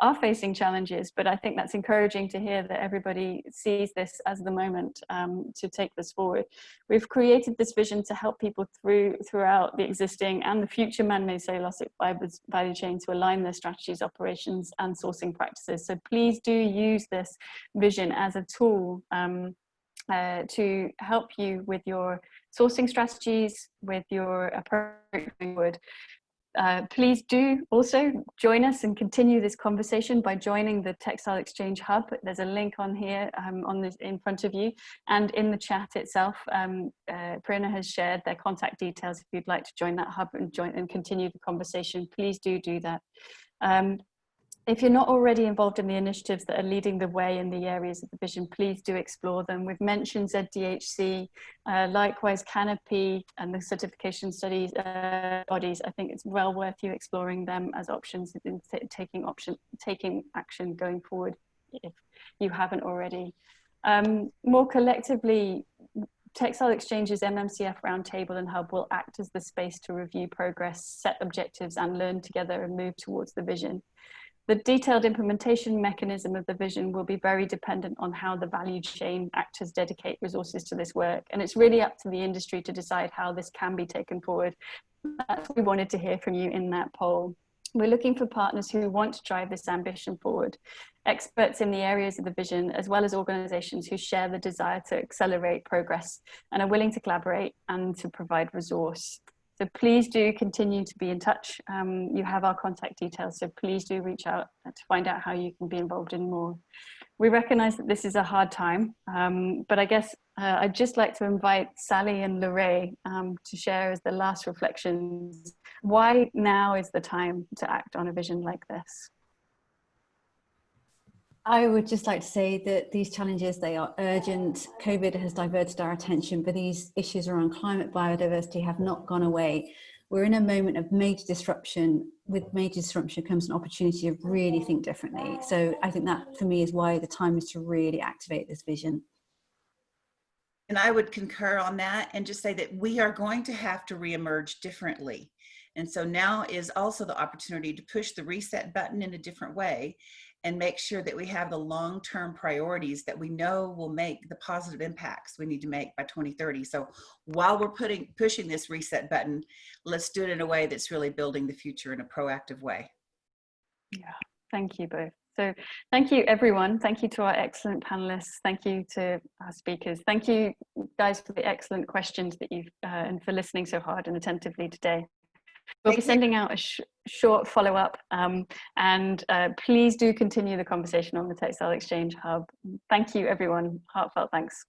are facing challenges, but I think that's encouraging to hear that everybody sees this as the moment to take this forward. We've created this vision to help people throughout the existing and the future man-made cellulosic fibres value chain to align their strategies, operations, and sourcing practices. So please do use this vision as a tool to help you with your sourcing strategies, with your approach forward. Please do also join us and continue this conversation by joining the Textile Exchange Hub. There's a link on here, on this in front of you, and in the chat itself. Prerna has shared their contact details. If you'd like to join that hub and continue the conversation, please do that. If you're not already involved in the initiatives that are leading the way in the areas of the vision, please do explore them. We've mentioned ZDHC, likewise Canopy and the certification studies bodies. I think it's well worth you exploring them as options in taking action going forward if you haven't already. More collectively, Textile Exchange's MMCF Roundtable and Hub will act as the space to review progress, set objectives, and learn together and move towards the vision. The detailed implementation mechanism of the vision will be very dependent on how the value chain actors dedicate resources to this work. And it's really up to the industry to decide how this can be taken forward. That's what we wanted to hear from you in that poll. We're looking for partners who want to drive this ambition forward, experts in the areas of the vision, as well as organizations who share the desire to accelerate progress and are willing to collaborate and to provide resource. So please do continue to be in touch. You have our contact details, so please do reach out to find out how you can be involved in more. We recognize that this is a hard time, but I guess I'd just like to invite Sally and Lorraine to share as the last reflections, why now is the time to act on a vision like this? I would just like to say that these challenges, they are urgent. COVID has diverted our attention, but these issues around climate, biodiversity have not gone away. We're in a moment of major disruption. With major disruption comes an opportunity to really think differently. So I think that for me is why the time is to really activate this vision. And I would concur on that and just say that we are going to have to reemerge differently. And so now is also the opportunity to push the reset button in a different way and make sure that we have the long-term priorities that we know will make the positive impacts we need to make by 2030. So while we're pushing this reset button, let's do it in a way that's really building the future in a proactive way. Yeah, thank you both. So thank you everyone. Thank you to our excellent panelists. Thank you to our speakers. Thank you guys for the excellent questions that you've and for listening so hard and attentively today. We'll be sending out a short follow-up and please do continue the conversation on the Textile Exchange Hub. Thank you everyone. Heartfelt thanks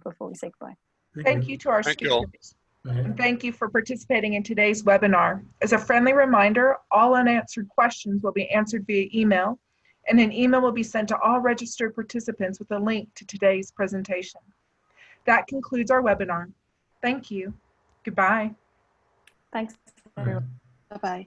before we say goodbye. Thank you to our speakers. And thank you for participating in today's webinar. As a friendly reminder, all unanswered questions will be answered via email, and an email will be sent to all registered participants with a link to today's presentation. That concludes our webinar. Thank you. Goodbye. Thanks. Bye-bye.